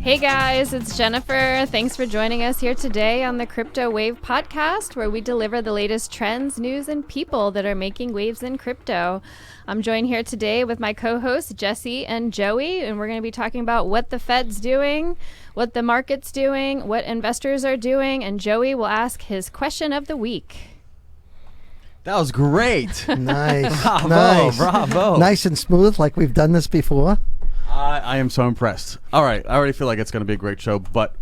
Hey guys, it's Jennifer. Thanks for joining us here today on the Crypto Wave podcast, where we deliver the latest trends, news, and people that are making waves in crypto. I'm joined here today with my co-hosts Jesse and Joey, and we're going to be talking about what the Fed's doing, what the market's doing, what investors are doing, and Joey will ask his question of the week. That was great. Nice. Bravo. Nice and smooth, like we've done this before. I am so impressed. All right, I already feel like it's going to be a great show, but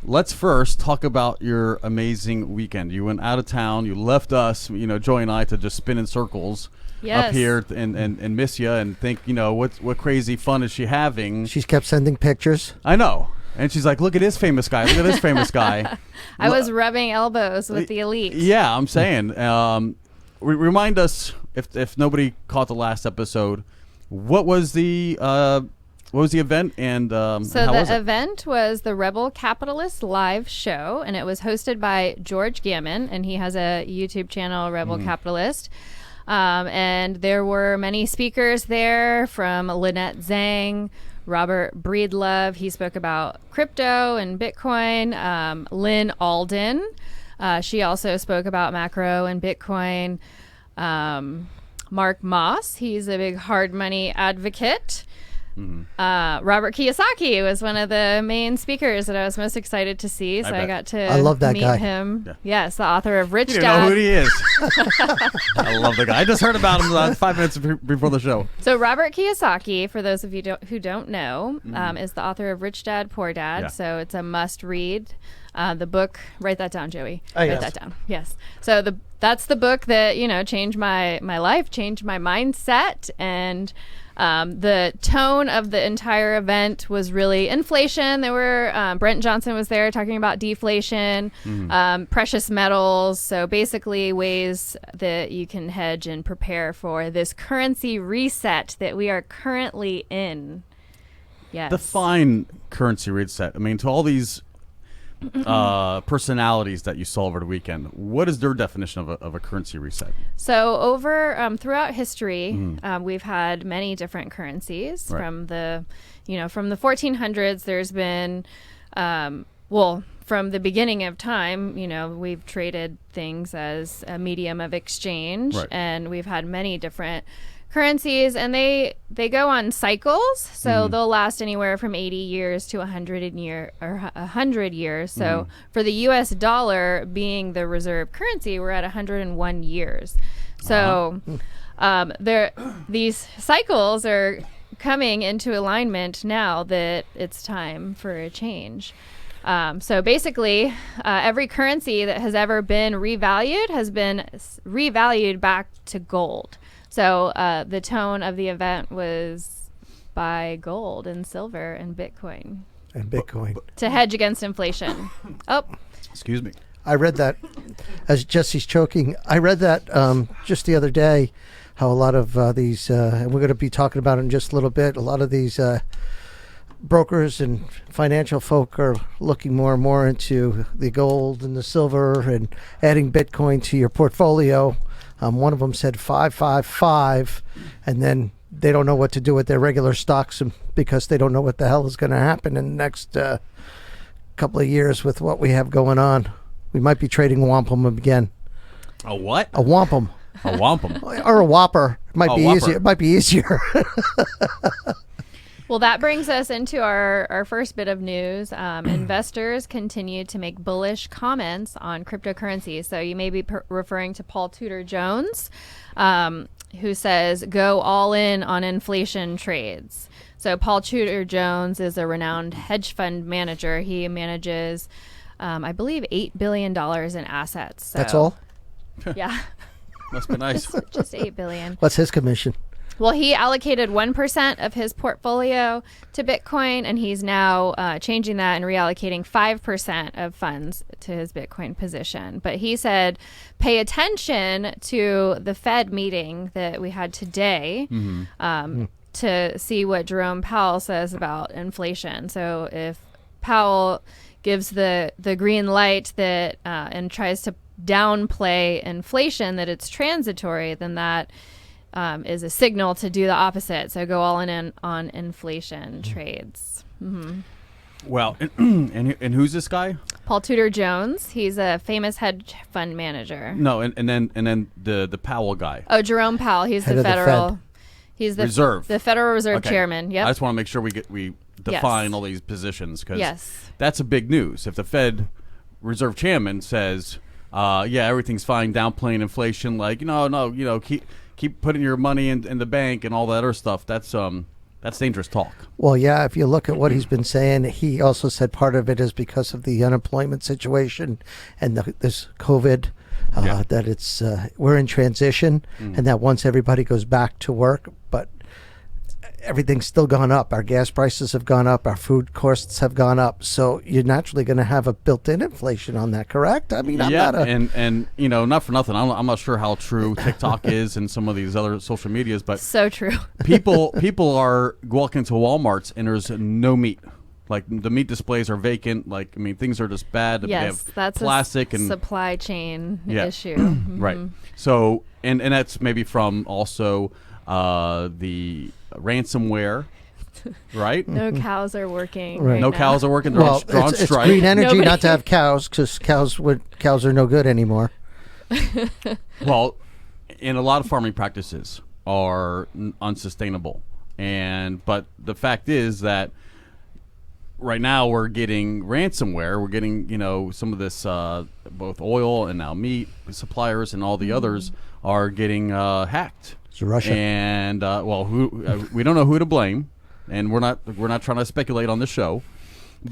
let's first talk about your amazing weekend. You went out of town. You left us, Joey and I, to just spin in circles up here and miss you and think, what crazy fun is she having? She's kept sending pictures. I know. And she's like, look at this famous guy. Look at this famous guy. I was rubbing elbows with the elite. Yeah, I'm saying. Remind us, if nobody caught the last episode, what was the event and how was it? The event was the Rebel Capitalist live show, and it was hosted by George Gammon, and he has a YouTube channel, Rebel Capitalist. And there were many speakers there, from Lynette Zhang, Robert Breedlove. He spoke about crypto and Bitcoin. Lynn Alden. She also spoke about macro and Bitcoin. Mark Moss, he's a big hard money advocate. Robert Kiyosaki was one of the main speakers that I was most excited to see. So I got to I love that meet guy. him. Yeah. Yes, the author of Rich You Dad. know who he is. I love the guy. I just heard about him 5 minutes before the show. So Robert Kiyosaki, for those of you who don't know, is the author of Rich Dad, Poor Dad. Yeah. So it's a must read. The book, write that down, Joey. Oh, write yes. that down. Yes. So that's the book that, changed my life, changed my mindset. And the tone of the entire event was really inflation. There were Brent Johnson was there talking about deflation, precious metals. So basically ways that you can hedge and prepare for this currency reset that we are currently in. Yes. Define currency reset. I mean, to all these personalities that you saw over the weekend, what is their definition of a currency reset? So over throughout history, we've had many different currencies. Right. From the 1400s. There's been from the beginning of time, we've traded things as a medium of exchange, Right. and we've had many different currencies, and they go on cycles, so they'll last anywhere from 80 years to 100 years. So for the US dollar being the reserve currency, we're at 101 years. So these cycles are coming into alignment now that it's time for a change. So basically, every currency that has ever been revalued has been revalued back to gold. So the tone of the event was buy gold and silver and Bitcoin. And Bitcoin. To hedge against inflation. Excuse me. I read that, as Jesse's choking, I read that just the other day, how a lot of these, and we're going to be talking about it in just a little bit, a lot of these brokers and financial folk are looking more and more into the gold and the silver and adding Bitcoin to your portfolio. One of them said 555, and then they don't know what to do with their regular stocks because they don't know what the hell is going to happen in the next couple of years with what we have going on. We might be trading wampum again. A what? A wampum. A wampum. Or a whopper. It might be Whopper. easier. It might be easier. Well, that brings us into our first bit of news. Investors continue to make bullish comments on cryptocurrencies. So you may be referring to Paul Tudor Jones, who says, go all in on inflation trades. So Paul Tudor Jones is a renowned hedge fund manager. He manages, I believe, $8 billion in assets. So, That's all? Yeah. Must be nice. Just $8 billion. What's his commission? Well, he allocated 1% of his portfolio to Bitcoin, and he's now changing that and reallocating 5% of funds to his Bitcoin position. But he said, pay attention to the Fed meeting that we had today to see what Jerome Powell says about inflation. So if Powell gives the green light that and tries to downplay inflation, that it's transitory, then that is a signal to do the opposite. So go all in on inflation trades. Mm-hmm. Well, and who's this guy? Paul Tudor Jones. He's a famous hedge fund manager. No, and then the Powell guy. Oh, Jerome Powell. He's Head the of the federal. Fed. He's the Reserve. The Federal Reserve Okay. chairman. Yep. I just want to make sure we define Yes. all these positions because Yes. that's a big news. If the Fed Reserve chairman says, "Yeah, everything's fine," downplaying inflation, like no, keep putting your money in the bank and all that other stuff. That's dangerous talk. Well, yeah, if you look at what he's been saying, he also said part of it is because of the unemployment situation and this COVID, Yeah. that it's we're in transition, and that once everybody goes back to work, but everything's still gone up. Our gas prices have gone up. Our food costs have gone up. So you're naturally going to have a built-in inflation on that, correct? I mean, I'm Yeah, not a... and not for nothing. I'm not sure how true TikTok is and some of these other social medias, but So true. people are walking to Walmarts and there's no meat. Like the meat displays are vacant. Like things are just bad. They Yes, have that's plastic a and supply chain Yeah. issue. Mhm. right. So and that's maybe from also the ransomware, right? No cows are working. Right. Right No now. cows are working. They're Well, on it's strike. green energy Nobody- not to have cows, because cows are no good anymore. Well, and a lot of farming practices are unsustainable, but the fact is that right now we're getting ransomware. We're getting some of this both oil and now meat suppliers and all the others are getting hacked. It's Russia. And we don't know who to blame, and we're not trying to speculate on the show.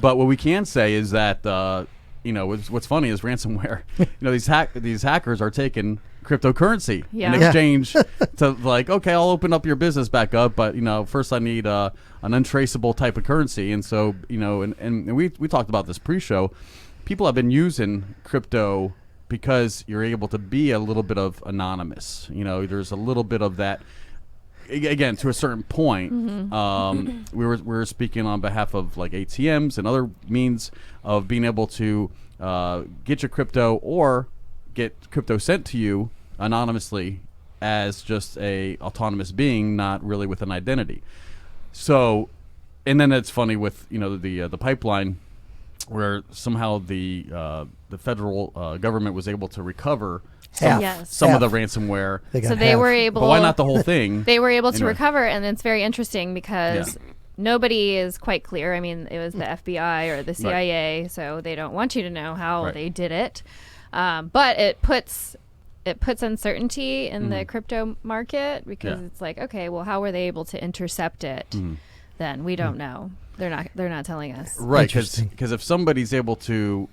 But what we can say is that what's funny is ransomware. These hackers are taking cryptocurrency Yeah. in Yeah. exchange to okay, I'll open up your business back up, but first I need an untraceable type of currency. And so and we talked about this pre-show. People have been using crypto because you're able to be a little bit of anonymous. There's a little bit of that. Again, to a certain point, we were speaking on behalf of like ATMs and other means of being able to get your crypto or get crypto sent to you anonymously as just a autonomous being, not really with an identity. So, and then it's funny with the pipeline where somehow the federal government was able to recover Half. Yes. some of Half. the ransomware. They got So they half. were able. But why not the whole thing? They were able to Anyway. recover, and it's very interesting because Yeah. nobody is quite clear. I mean, it was the FBI or the CIA, so they don't want you to know how Right. they did it. But it puts uncertainty in the crypto market because Yeah. it's like, okay, well, how were they able to intercept it? Then we don't know. They're not telling us. Right, Interesting. because if somebody's able to,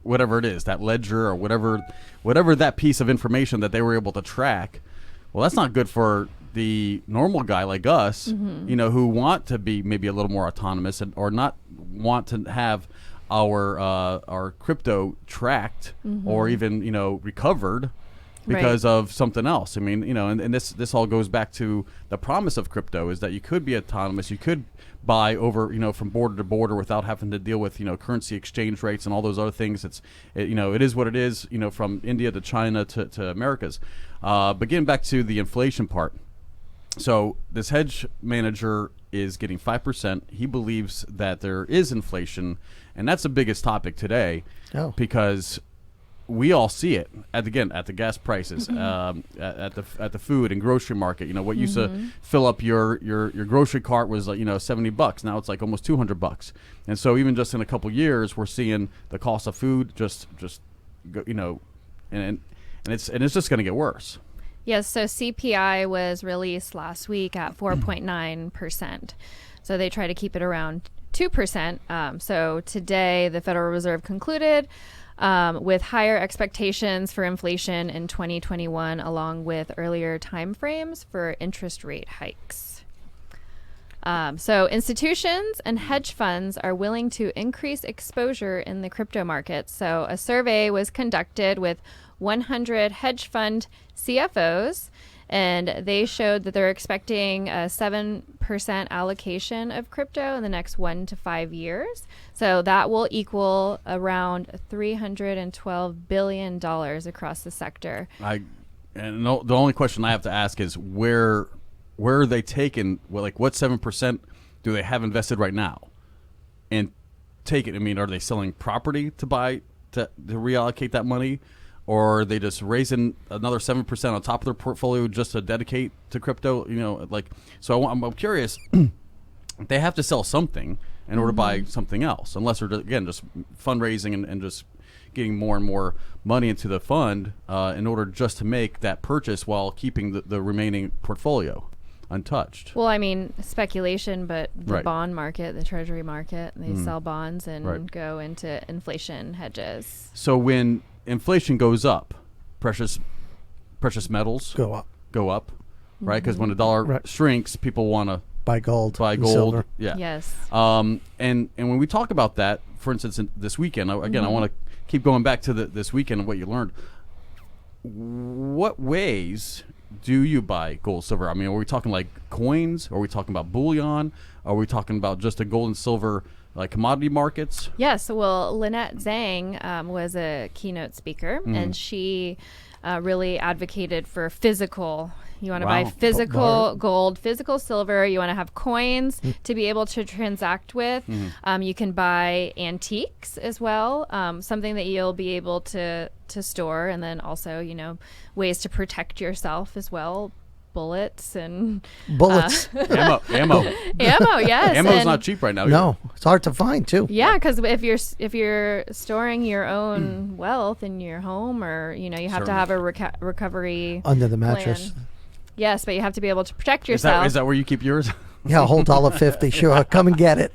whatever it is, that ledger or whatever that piece of information that they were able to track, well, that's not good for the normal guy like us, who want to be maybe a little more autonomous or not want to have our crypto tracked or even recovered because of something else. I mean, and this all goes back to the promise of crypto is that you could be autonomous. You could buy over, from border to border without having to deal with, currency exchange rates and all those other things. It is what it is, from India to China to Americas. But getting back to the inflation part. So this hedge manager is getting 5%. He believes that there is inflation, and that's the biggest topic today because we all see it at the gas prices, at the food and grocery market. What used to fill up your grocery cart was like $70. Now it's like almost $200. And so even just in a couple years, we're seeing the cost of food just go, and it's just going to get worse. Yes, so CPI was released last week at 4.9%. So they try to keep it around 2%. So today, the Federal Reserve concluded with higher expectations for inflation in 2021, along with earlier timeframes for interest rate hikes. So institutions and hedge funds are willing to increase exposure in the crypto market. So a survey was conducted with 100 hedge fund CFOs, and they showed that they're expecting a 7% allocation of crypto in the next 1 to 5 years. So that will equal around $312 billion across the sector. The only question I have to ask is where are they taking? Well, like what 7% do they have invested right now? And take it? I mean, are they selling property to buy to reallocate that money, or are they just raising another 7% on top of their portfolio just to dedicate to crypto? You know, like, so I'm curious. They have to sell something in order to buy something else, unless they're again just fundraising and just getting more and more money into the fund in order just to make that purchase while keeping the remaining portfolio untouched. Well, I mean, speculation, but the Right. bond market, the treasury market, they sell bonds and Right. go into inflation hedges. So when inflation goes up, precious metals Go up. go up, right? Because when the dollar Right. shrinks, people want to Buy gold. buy and gold. silver. Yeah. Yes. And when we talk about that, for instance, this weekend, I want to keep going back to this weekend and what you learned. What ways do you buy gold, silver? I mean, are we talking like coins? Are we talking about bullion? Are we talking about just the gold and silver like commodity markets? Yes. Well, Lynette Zhang was a keynote speaker, and she really advocated for physical. You want to Wow. buy physical gold, physical silver. You want to have coins to be able to transact with. You can buy antiques as well, something that you'll be able to store, and then also, you know, ways to protect yourself as well. Bullets and Bullets. Ammo. ammo. Yes, Ammo's and not cheap right now. No, it's hard to find too. yeah, because if you're storing your own wealth in your home, or you know, you have to have a recovery Under the mattress. plan. Yes, but you have to be able to protect Is yourself. that where you keep yours? Yeah, a whole $1.50. Sure, come and get it.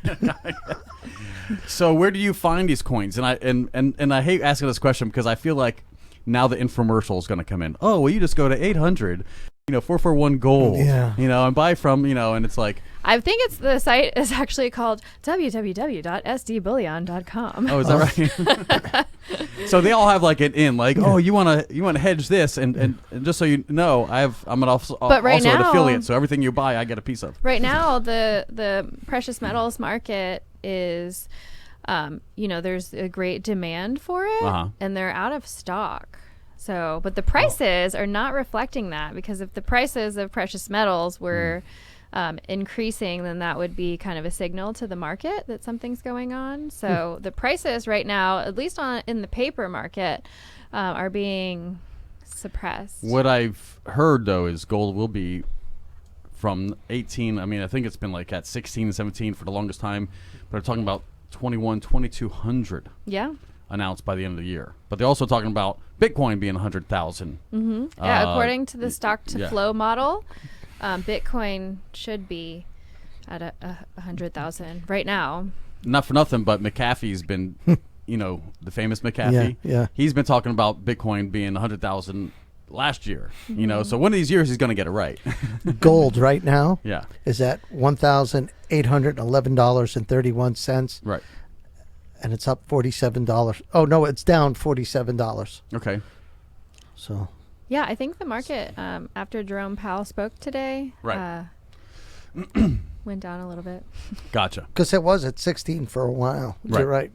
So where do you find these coins? And I hate asking this question because I feel like now the infomercial is going to come in. Oh, well, you just go to 800, 441 gold, Yeah. and buy from, and it's like, I think the site is actually called www.sdbullion.com. oh, is that right? So they all have like an in, like, oh, you want to hedge this, and just so you know, I'm also right an now- affiliate, so everything you buy, I get a piece of. Right now, the precious metals market is, there's a great demand for it, and they're out of stock. So, but the prices are not reflecting that, because if the prices of precious metals were increasing, then that would be kind of a signal to the market that something's going on. So the prices right now, at least in the paper market, are being suppressed. What I've heard, though, is gold will be from 18. I mean, I think it's been like at 16, 17 for the longest time, but they're talking about 2200 Yeah. announced by the end of the year. But they're also talking about Bitcoin being 100,000. Yeah, according to the stock to yeah. flow model, Bitcoin should be at 100,000 right now. Not for nothing, but McAfee's been, the famous McAfee. Yeah. He's been talking about Bitcoin being 100,000 last year. So one of these years he's going to get it right. Gold right now Yeah. is at $1,811.31. Right. And it's up $47. Oh, no, it's down $47. Okay. So, Yeah, I think the market, after Jerome Powell spoke today, Right. went down a little bit. Gotcha. because it was at 16 for a while. Right. You're right.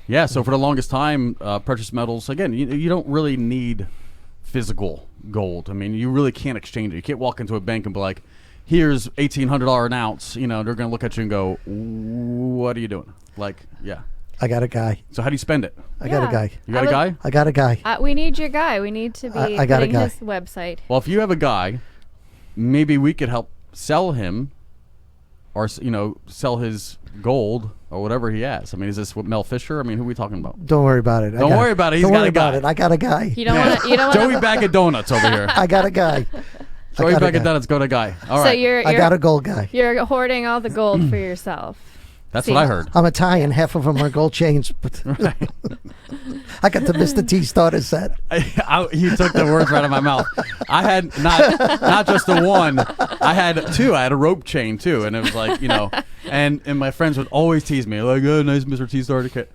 Yeah, so for the longest time, precious metals, again, you don't really need physical gold. I mean, you really can't exchange it. You can't walk into a bank and be like, here's $1,800 an ounce. They're going to look at you and go, what are you doing? Like, yeah. I got a guy. So how do you spend it? I got a Yeah. guy. You got a guy? I got a guy. We need your guy. We need to be I got a putting guy. his website. Well, if you have a guy, maybe we could help sell him or, sell his gold or whatever he has. I mean, is this what Mel Fisher? I mean, who are we talking about? Don't worry about it. Don't worry about it. He's Don't got worry a guy. about it. I got a guy. You don't want to. You don't want Joey Bag of Donuts over here. I got a guy. Joey got a Bag of guy. Donuts, go to guy. All So right. you're I got a gold guy. you're hoarding all the gold for yourself. That's See. what I heard. I'm Italian. Half of them are gold chains. But I got the Mr. T starter set. You took the words right out of my mouth. I had not just the one. I had two. I had a rope chain too, and it was like and my friends would always tease me like, "Oh, nice Mr. T starter kit."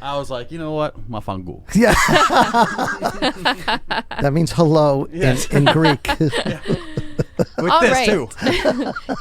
I was like, you know what, mafangu. Yeah. That means hello Yes. in Greek. With All this right. too.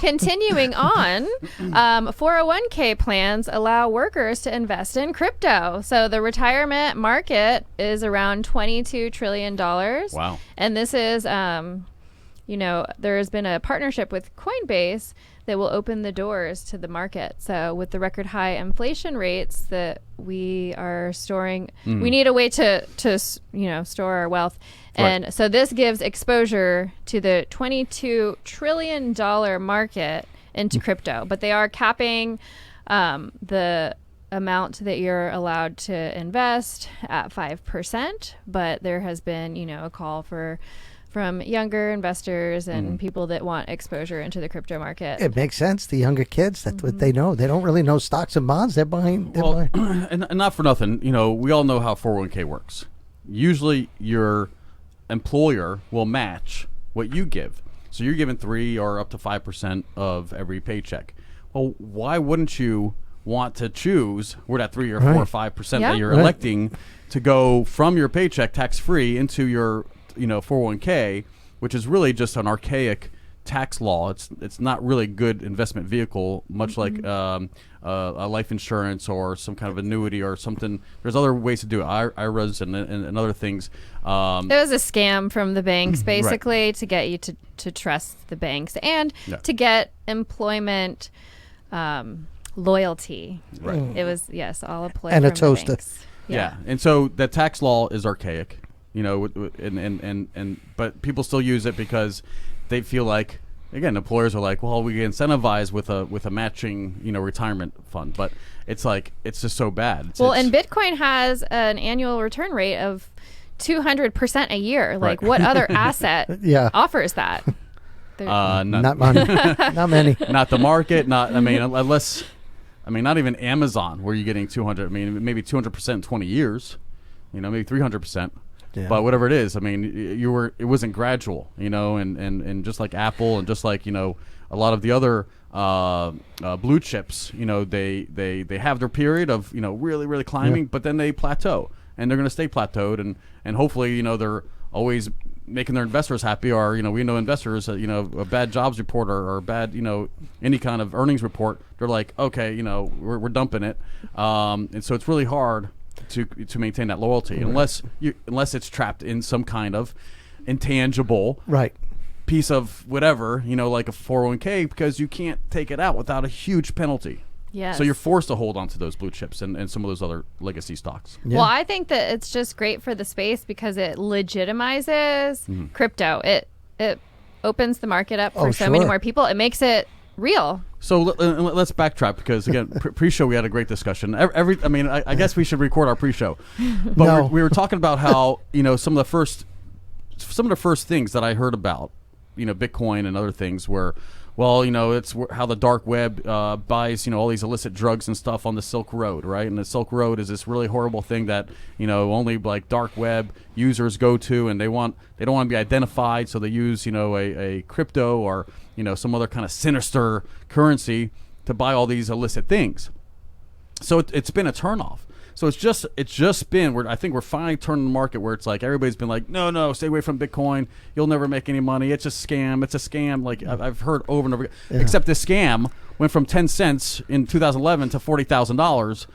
Continuing on, 401k plans allow workers to invest in crypto. So the retirement market is around $22 trillion. Wow. And this is, there's been a partnership with Coinbase that will open the doors to the market. So with the record high inflation rates that we are storing, we need a way to store our wealth. And so this gives exposure to the $22 trillion market into crypto. But they are capping the amount that you're allowed to invest at 5%. But there has been, a call from younger investors and people that want exposure into the crypto market. It makes sense. The younger kids, that's what they know. They don't really know stocks and bonds. They're buying. And not for nothing, we all know how 401k works. Usually your employer will match what you give. So you're giving 3 or up to 5% of every paycheck. Well, why wouldn't you want to choose where that 3 or 4 or 5% that you're electing to go from your paycheck tax-free into your 401k, which is really just an archaic tax law. It's not really good investment vehicle, much like a life insurance or some kind of annuity or something. There's other ways to do it, IRAs and other things. It was a scam from the banks, basically, to get you to trust the banks and to get employment loyalty. Right. It was, all a play and from a toaster. the banks. Yeah, and so that tax law is archaic. But people still use it because they feel like, again, employers are like, well, we incentivize with a matching, retirement fund, but it's just so bad. And Bitcoin has an annual return rate of 200% a year. Like, what other asset offers that? Not money, not many, not the market, unless not even Amazon, where you're getting 200. Maybe 200% in 20 years, maybe 300%. Yeah. But whatever it is, it wasn't gradual, and just like Apple and just like, a lot of the other blue chips, they have their period of, really, really climbing, but then they plateau, and they're going to stay plateaued, and hopefully, they're always making their investors happy, or, we know investors, a bad jobs report or bad, any kind of earnings report, they're like, okay, we're dumping it. And so it's really hard to maintain that loyalty unless it's trapped in some kind of intangible piece of whatever, like a 401k, because you can't take it out without a huge penalty. Yes. So you're forced to hold on to those blue chips and some of those other legacy stocks. Well, I think that it's just great for the space because it legitimizes crypto. It opens the market up for so many more people. It makes it real. So let's backtrack because, again, pre-show we had a great discussion. I guess we should record our pre-show, but we were talking about how some of the first things that I heard about Bitcoin and other things were, well, it's how the dark web buys all these illicit drugs and stuff on the Silk Road, right? And the Silk Road is this really horrible thing that only like dark web users go to, and they don't want to be identified, so they use a crypto or some other kind of sinister currency to buy all these illicit things. So it's been a turnoff. So it's just been where I think we're finally turning the market where it's like everybody's been like, no, stay away from Bitcoin. You'll never make any money. It's a scam. It's a scam. Like I've heard over and over again. Yeah. Except this scam went from 10 cents in 2011 to $40,000.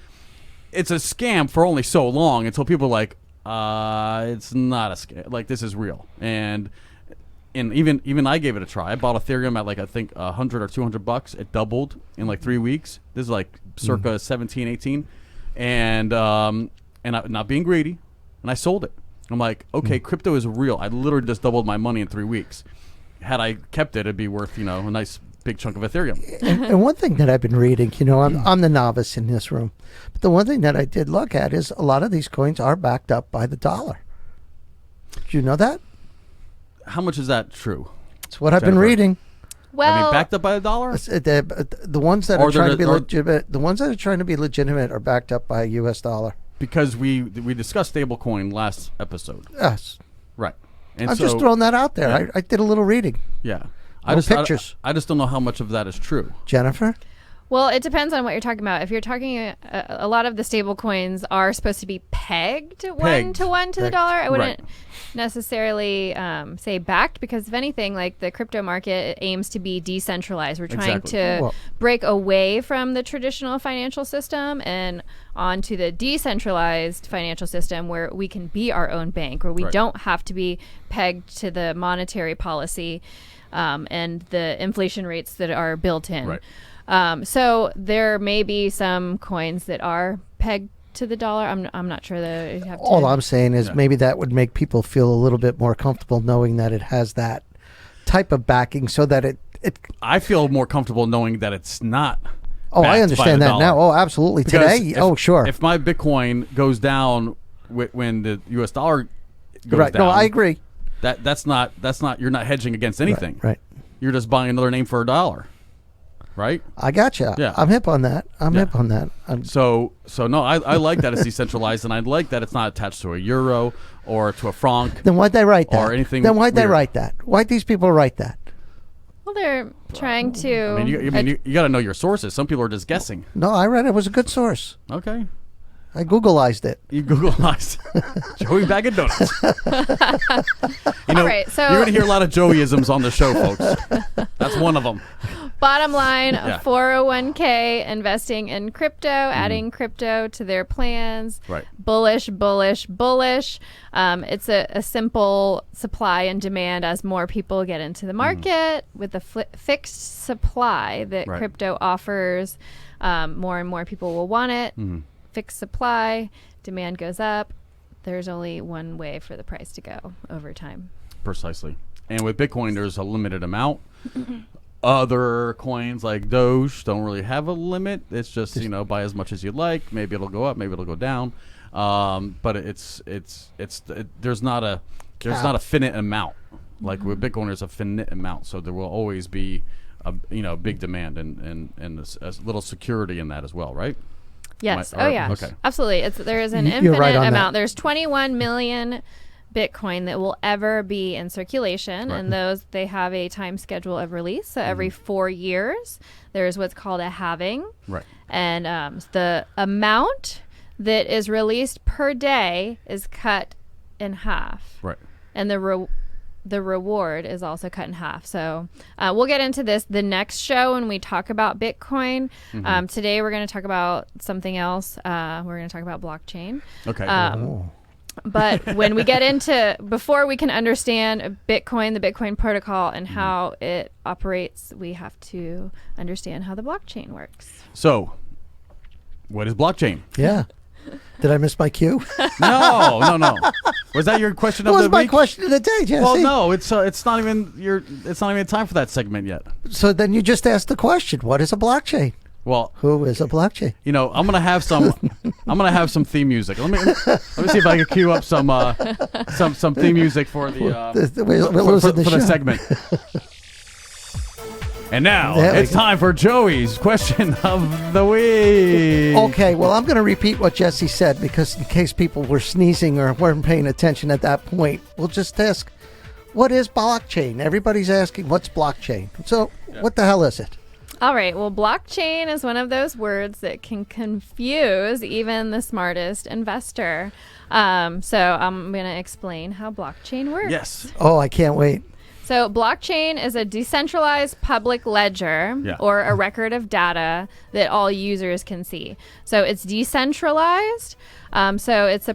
It's a scam for only so long until people are like, it's not a scam. Like, this is real. And even I gave it a try. I bought Ethereum at I think $100 or $200. It doubled in 3 weeks. This is circa 17, 18. And I'm not being greedy, and I sold it. I'm like, okay, crypto is real. I literally just doubled my money in 3 weeks. Had I kept it, it'd be worth a nice big chunk of Ethereum. And one thing that I've been reading, I'm the novice in this room, but the one thing that I did look at is a lot of these coins are backed up by the dollar. Did you know that? How much is that true? It's what I've been reading. Well, backed up by a dollar? The ones that are trying to be legitimate, the ones that are trying to be legitimate are backed up by a U.S. dollar. Because we discussed stablecoin last episode. Yes. Right. And I'm just throwing that out there. Yeah. I did a little reading. Yeah. Pictures. I just don't know how much of that is true. Jennifer? Well, it depends on what you're talking about. If you're talking, a lot of the stable coins are supposed to be pegged 1-to-1 to the dollar. I wouldn't necessarily say backed, because if anything, like the crypto market aims to be decentralized. We're trying to break away from the traditional financial system and onto the decentralized financial system, where we can be our own bank, where we don't have to be pegged to the monetary policy and the inflation rates that are built in. Right. So there may be some coins that are pegged to the dollar. I'm not sure that you have to. All I'm saying is maybe that would make people feel a little bit more comfortable knowing that it has that type of backing, so that it I feel more comfortable knowing that it's not. Oh, I understand that now. Oh, absolutely. Because today. Sure. If my Bitcoin goes down when the U.S. dollar goes down, no, I agree. That's not. You're not hedging against anything. Right. You're just buying another name for $1. Right? I gotcha. Yeah. I'm hip on that. Hip on that. So no, I like that it's decentralized, and I like that it's not attached to a euro or to a franc. Then why'd they write that? Or anything. Then why'd they weird. write that? Why'd these people write that? Well, they're trying to. I mean, you got to know your sources. Some people are just guessing. No, I read it was a good source. Okay. I Googleized it. You Googleized Joey Bag of Donuts. All right, so you're going to hear a lot of Joeyisms on the show, folks. That's one of them. Bottom line, 401k investing in crypto, adding crypto to their plans. Right. Bullish. It's a simple supply and demand. As more people get into the market with the fixed supply that crypto offers, more and more people will want it. Fixed supply, demand goes up. There's only one way for the price to go over time. Precisely. And with Bitcoin, there's a limited amount. Other coins like Doge don't really have a limit. It's just, buy as much as you like. Maybe it'll go up, maybe it'll go down. But there's not a finite amount. Like with Bitcoin, there's a finite amount. So there will always be a big demand and a little security in that as well, right? Yes. Okay. Absolutely. There is an infinite amount. There's 21 million Bitcoin that will ever be in circulation, and those, they have a time schedule of release. So every 4 years, there's what's called a halving. Right. And the amount that is released per day is cut in half. Right. And the reward is also cut in half. So we'll get into this the next show when we talk about Bitcoin. Today we're going to talk about something else. We're going to talk about blockchain. Okay. But when we get into, before we can understand Bitcoin, the Bitcoin protocol, and how it operates, we have to understand how the blockchain works. So, what is blockchain? Yeah. Did I miss my cue? No. Was that your question of the week? What was my question of the day, Jesse? Well, no, it's not even time for that segment yet. So then you just asked the question: what is a blockchain? Well, who is a blockchain? I'm gonna have some theme music. Let me see if I can cue up some theme music for the segment. And now it's time for Joey's question of the week. Okay, well, I'm going to repeat what Jesse said, because in case people were sneezing or weren't paying attention at that point, we'll just ask, what is blockchain? Everybody's asking, what's blockchain? So what the hell is it? All right. Well, blockchain is one of those words that can confuse even the smartest investor. So I'm going to explain how blockchain works. Yes. Oh, I can't wait. So blockchain is a decentralized public ledger or a record of data that all users can see. So it's decentralized. So it's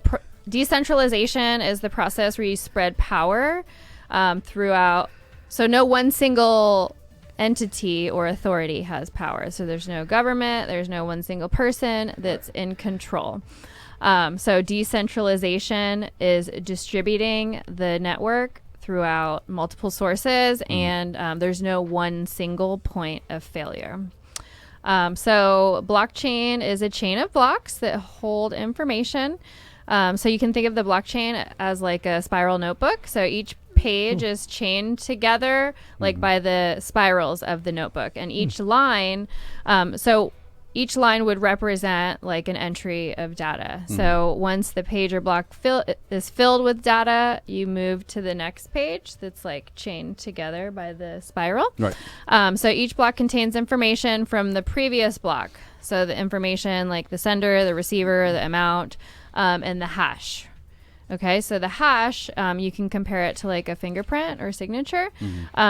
decentralization is the process where you spread power throughout. So no one single entity or authority has power. So there's no government. There's no one single person that's in control. So decentralization is distributing the network throughout multiple sources, and there's no one single point of failure. So blockchain is a chain of blocks that hold information. So you can think of the blockchain as like a spiral notebook. So each page is chained together like by the spirals of the notebook, and each line, so each line would represent like an entry of data. So once the page or block is filled with data, you move to the next page that's like chained together by the spiral. Right. So each block contains information from the previous block. So the information like the sender, the receiver, the amount, and the hash. Okay, so the hash, you can compare it to like a fingerprint or signature.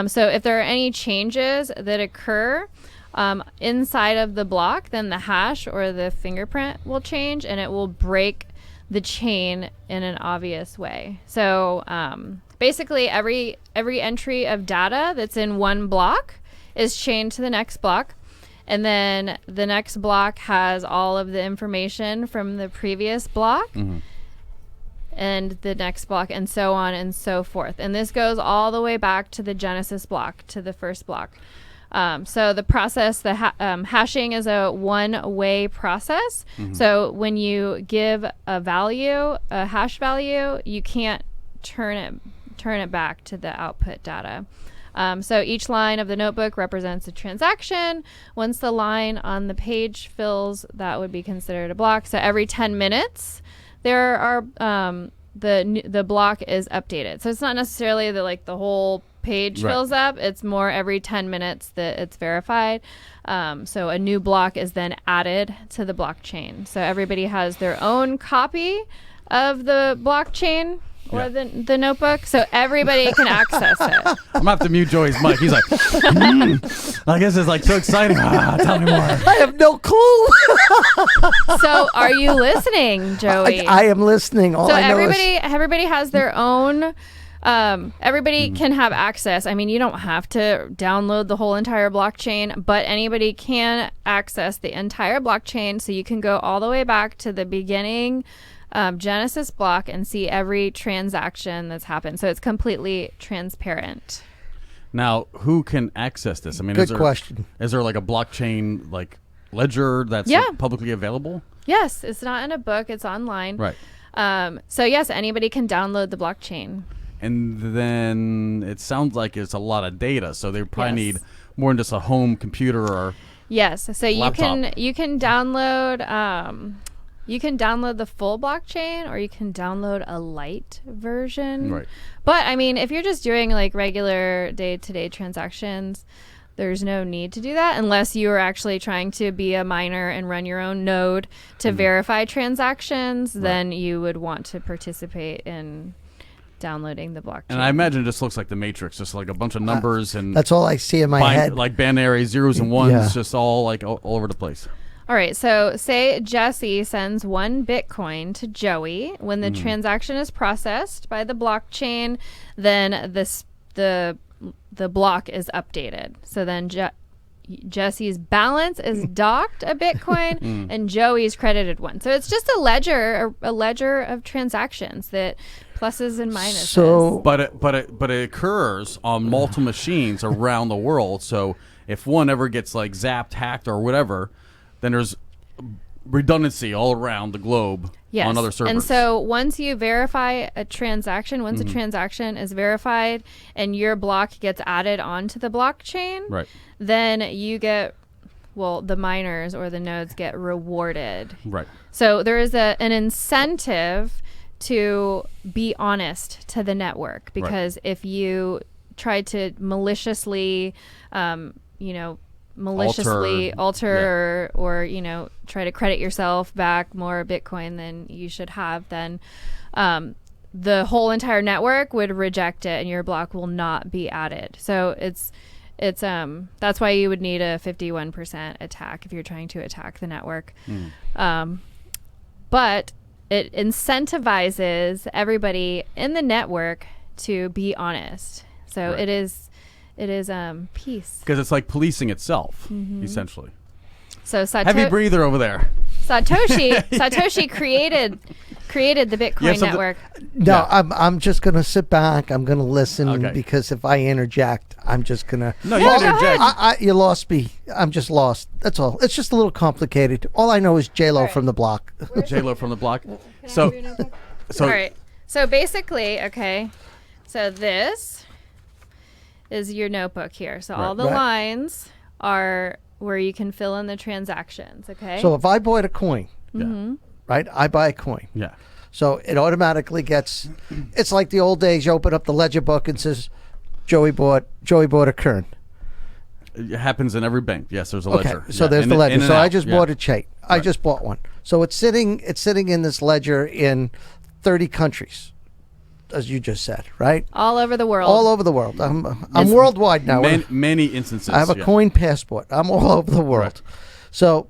So if there are any changes that occur inside of the block, then the hash or the fingerprint will change and it will break the chain in an obvious way. So basically every entry of data that's in one block is chained to the next block. And then the next block has all of the information from the previous block. And the next block, and so on and so forth. And this goes all the way back to the Genesis block, to the first block. So the process, hashing is a one-way process. So when you give a value, a hash value, you can't turn it back to the output data. So each line of the notebook represents a transaction. Once the line on the page fills, that would be considered a block. So every 10 minutes, there are the block is updated. So it's not necessarily that like the whole page fills up. It's more every 10 minutes that it's verified. So a new block is then added to the blockchain. So everybody has their own copy of the blockchain or the notebook, so everybody can access it. I'm gonna have to mute Joey's mic. He's like, I guess it's like so exciting. Tell me more. I have no clue. So are you listening, Joey? I am listening. All so I know everybody has their own. Everybody can have access. I mean, you don't have to download the whole entire blockchain, but anybody can access the entire blockchain. So you can go all the way back to the beginning Genesis block and see every transaction that's happened. So it's completely transparent. Now, who can access this? I mean, Good question. Is there like a blockchain like ledger that's like, publicly available? Yes, it's not in a book; it's online. Right. So yes, anybody can download the blockchain. And then it sounds like it's a lot of data, so they probably need more than just a home computer or yes. So laptop. you can download. You can download the full blockchain or you can download a light version. Right. But I mean, if you're just doing like regular day-to-day transactions, there's no need to do that unless you are actually trying to be a miner and run your own node to verify transactions. Then you would want to participate in downloading the blockchain. And I imagine it just looks like the Matrix, just like a bunch of numbers and that's all I see in my head. Like binary zeros and ones, just all like all over the place. All right, so say Jesse sends 1 Bitcoin to Joey. When the transaction is processed by the blockchain, then the block is updated. So then Jesse's balance is docked a Bitcoin, and Joey's credited 1. So it's just a ledger of transactions that pluses and minuses. So, but it occurs on multiple machines around the world. So if one ever gets like zapped, hacked, or whatever, then there's redundancy all around the globe on other servers. And so once you verify a transaction, once a transaction is verified and your block gets added onto the blockchain, then you get, the miners or the nodes get rewarded. Right. So there is an incentive to be honest to the network, because if you try to maliciously, alter or try to credit yourself back more Bitcoin than you should have, then the whole entire network would reject it and your block will not be added. So it's that's why you would need a 51% attack if you're trying to attack the network. But it incentivizes everybody in the network to be honest. So it is peace. Because it's like policing itself, essentially. So heavy breather over there. Satoshi created the Bitcoin network. No, I'm just gonna sit back. I'm gonna listen because if I interject, I'm just gonna. No, you interject. You lost me. I'm just lost. That's all. It's just a little complicated. All I know is J-Lo from the block. J-Lo from the block. All right. So basically, so this is your notebook here. So all the lines are where you can fill in the transactions. Okay. So if I bought a coin, right? I buy a coin. Yeah. So it automatically gets. It's like the old days. You open up the ledger book and says, Joey bought a kern. It happens in every bank. Yes, there's a Okay, ledger. so Yeah. there's In- the in ledger. and So I out. just Yeah. bought a check. I Right. just bought one. So it's sitting in this ledger in 30 countries, as you just said, right? all over the world. All over the world. I'm It's- worldwide now. Many instances. I have a yeah. coin passport. I'm all over the world. Right. So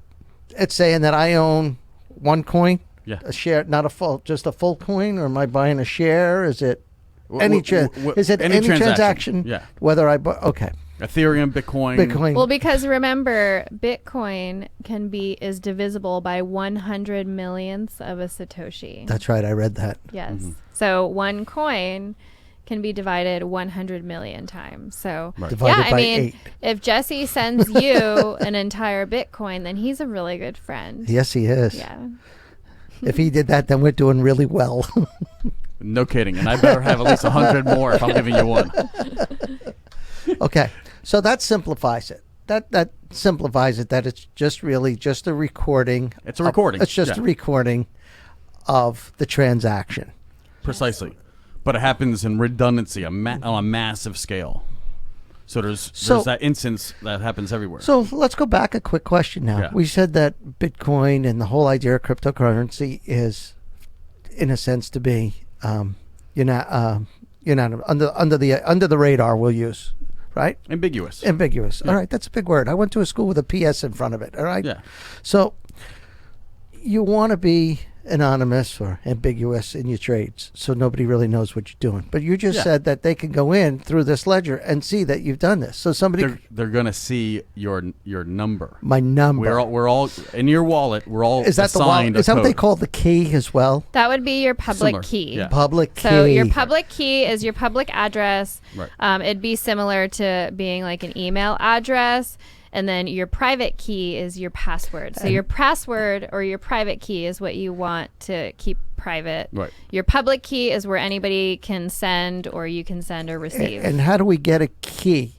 it's saying that I own one coin, Yeah. a share, not a full, just a full coin, or am I buying a share? Is it any is it any transaction? Yeah. Whether I buy, okay. Ethereum, Bitcoin. Bitcoin. Well, because remember, Bitcoin is divisible by 100 millionths of a Satoshi. That's right. I read that. Yes. So one coin can be divided 100 million times. So Right. Divided yeah, I by mean, 8. if Jesse sends you an entire Bitcoin, then he's a really good friend. Yes, he is. Yeah. If he did that, then we're doing really well. No kidding. And I better have at least 100 more if I'm giving you one. Okay. So that simplifies it. That simplifies it. That it's just really just a recording. It's a recording. It's just Yeah. a recording of the transaction. Precisely. But it happens in redundancy on a massive scale. So there's that instance that happens everywhere. So let's go back a quick question now. Yeah. We said that Bitcoin and the whole idea of cryptocurrency is, in a sense, to be you're not under the radar. We'll use, right? Ambiguous. Ambiguous. Yeah. All right, that's a big word. I went to a school with a PS in front of it. All right. Yeah. So you want to be anonymous or ambiguous in your trades, so nobody really knows what you're doing. But you just Yeah. said that they can go in through this ledger and see that you've done this. So somebody, They're gonna see your number. my number. We're all in your wallet. We're all Is that the wallet? assigned Is a that what they code. call the key as well? That would be your public Similar, key. yeah. Public key. So your public key is your public address. Right. It'd be similar to being like an email address. And then your private key is your password. So your password or your private key is what you want to keep private. Right. Your public key is where anybody can send or you can send or receive. And how do we get a key?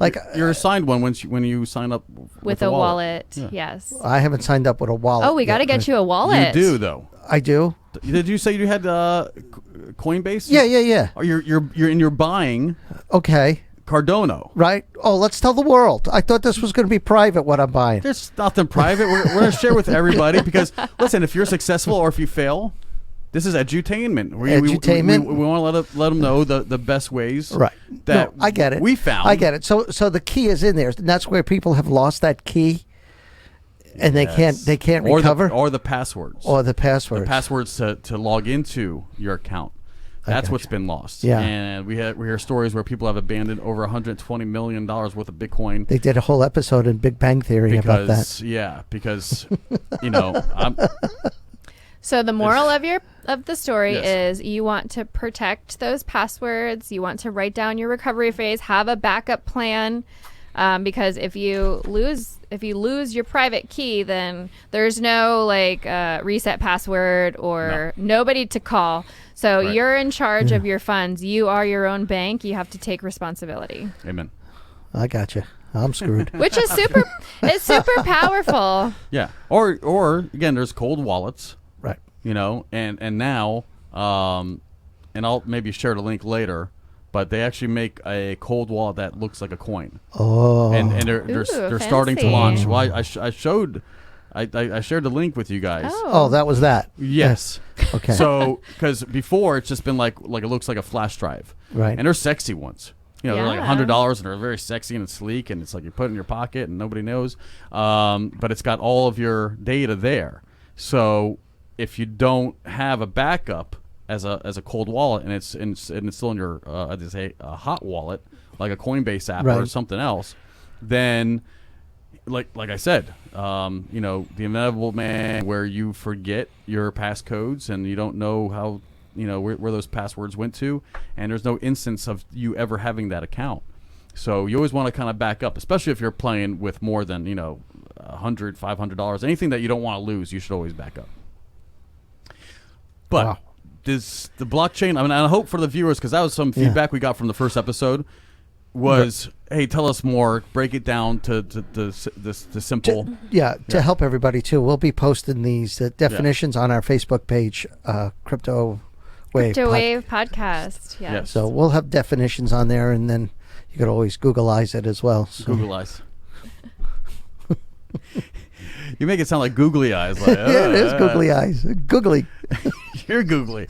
Like You're assigned one when you sign up with a wallet. Yeah. Yes. I haven't signed up with a wallet. Oh, we got to yet. get you a wallet. You do though. I do. Did you say you had Coinbase? Yeah. Oh, you're buying Okay. Cardano. Right. Oh, let's tell the world. I thought this was going to be private. What I'm buying. There's nothing private. We're going to share with everybody because listen, if you're successful or if you fail, this is edutainment. Edutainment. We want to let them know the best ways. Right. That No, I get it. We found. I get it. So the key is in there, and that's where people have lost that key, and they can't recover or the passwords or the password. the passwords to log into your account. That's what's been lost. Yeah. And we hear stories where people have abandoned over $120 million worth of Bitcoin. They did a whole episode in Big Bang Theory about that. Because I'm So the moral of the story Yes. is you want to protect those passwords. You want to write down your recovery phrase, have a backup plan, because if you lose your private key, then there's no reset password or nobody to call. So Right. you're in charge of your funds. You are your own bank. You have to take responsibility, Amen. I got you. I'm screwed. which is super. It's super powerful. Yeah. Or again, there's cold wallets. Right. And now, and I'll maybe share the link later, but they actually make a cold wallet that looks like a coin. Oh. And they're Ooh, starting to fancy. launch. Well, I shared the link with you guys. Oh, that was that. Yes. Okay. So, because before it's just been like it looks like a flash drive, Right. And they're sexy ones. They're like Yeah. $100 and they're very sexy and sleek, and it's like you put it in your pocket and nobody knows. But it's got all of your data there. So if you don't have a backup as a cold wallet and it's still in your a hot wallet like a Coinbase app or Right. something else, then like I said, the inevitable man where you forget your passcodes and you don't know how where those passwords went to, and there's no instance of you ever having that account. So you always want to kind of back up, especially if you're playing with more than $100, $500, anything that you don't want to lose. You should always back up. But Wow. does the blockchain? I mean, I hope for the viewers, because that was some feedback we got from the first episode. was, hey, tell us more, break it down to the simple. To help everybody too. We'll be posting these definitions on our Facebook page, Crypto Wave Podcast. Yeah. Yes. So we'll have definitions on there, and then you could always Googleize it as well. So. Googleize. You make it sound like googly eyes. Like, yeah, it is googly eyes. Googly. You're googly.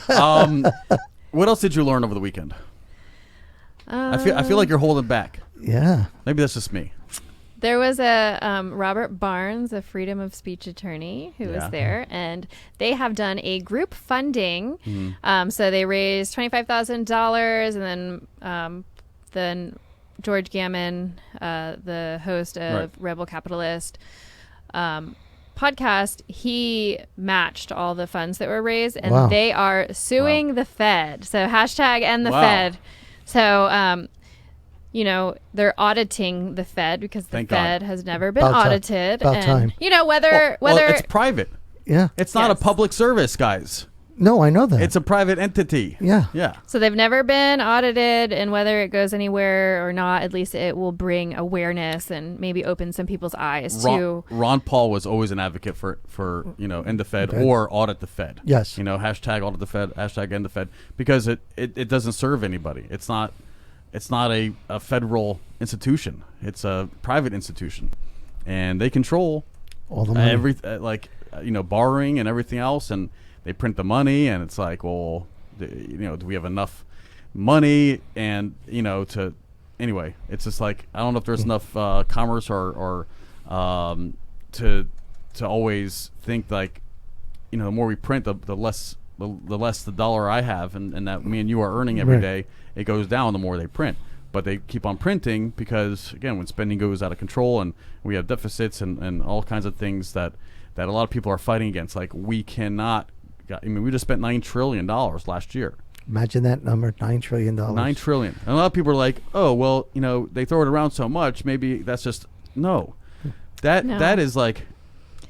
What else did you learn over the weekend? I feel like you're holding back. Yeah. Maybe that's just me. There was a Robert Barnes, a freedom of speech attorney, who was there, and they have done a group funding. So they raised $25,000, and then George Gammon, the host of Rebel Capitalist podcast, he matched all the funds that were raised, and they are suing the Fed. So hashtag end the Fed. So, they're auditing the Fed because the Fed has never been audited. About time. Whether it's private. Yeah. It's not a public service, guys. No, I know that. It's a private entity. Yeah. Yeah. So they've never been audited, and whether it goes anywhere or not, at least it will bring awareness and maybe open some people's eyes to. Ron Paul was always an advocate for end the Fed or audit the Fed. Yes. Hashtag audit the Fed, hashtag end the Fed, because it doesn't serve anybody. It's not a federal institution. It's a private institution, and they control all the money. Borrowing and everything else, and they print the money, and it's like, well, do we have enough money? And anyway, it's just like, I don't know if there's enough commerce or to always think like, the more we print, the less the dollar I have, and that me and you are earning every day, it goes down the more they print. But they keep on printing because, again, when spending goes out of control and we have deficits and all kinds of things that a lot of people are fighting against, like we cannot. We just spent $9 trillion last year. Imagine that number, $9 trillion. $9 trillion. And a lot of people are like, oh, well, they throw it around so much. Maybe that's just no. That is like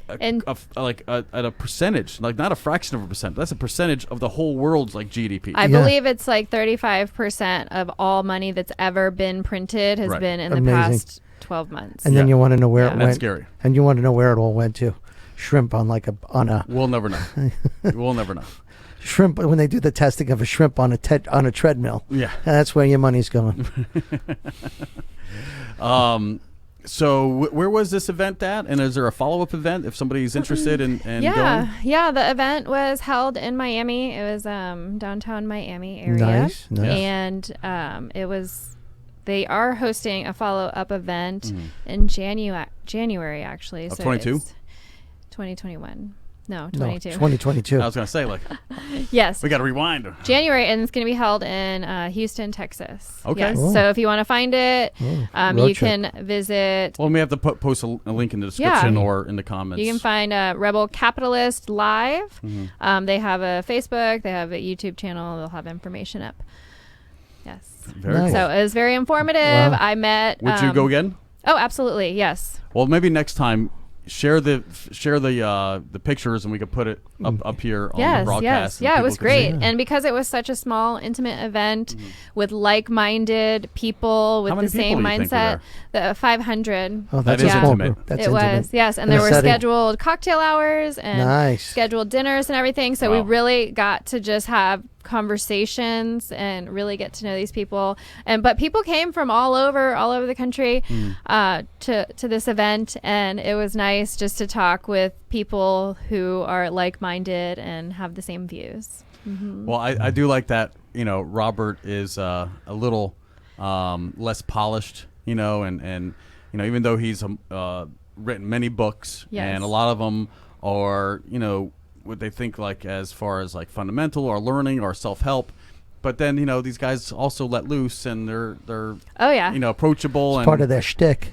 at a percentage, like not a fraction of a percent. That's a percentage of the whole world's like GDP. I believe it's like 35% of all money that's ever been printed has been in the past 12 months. And then you want to know where it went. That's scary. And you want to know where it all went to. Shrimp on a. We'll never know. We'll never know. Shrimp, when they do the testing of a shrimp on a treadmill. Yeah. And that's where your money's going. So where was this event at? And is there a follow-up event if somebody's interested in going? Yeah, the event was held in Miami. It was downtown Miami area. Nice. And they are hosting a follow-up event in January actually. Of 22? 2021. No, 22. 2022. I was going to say, yes. We got to rewind. January, and it's going to be held in Houston, Texas. Okay. Yes. Oh. So if you want to find it, you can visit. Well, we have to post a link in the description or in the comments. You can find Rebel Capitalist Live. They have a Facebook. They have a YouTube channel. They'll have information up. Yes. Very cool. So it was very informative. Wow. I met. Would you go again? Oh, absolutely. Yes. Well, maybe next time. Share the pictures, and we could put it up here on the broadcast. Yes, it was great, and because it was such a small, intimate event with like-minded people with the same mindset, 500. Oh, that's intimate. That's it intimate. was, yes, and there were scheduled cocktail hours and scheduled dinners and everything. So we really got to just have conversations and really get to know these people. But people came from all over the country to this event, and it was nice just to talk with people who are like-minded and have the same views. Well, I do like that. Robert is a little less polished. And even though he's written many books, and a lot of them are what they think like as far as like fundamental or learning or self-help, but then these guys also let loose, and they're approachable, it's and part of their shtick.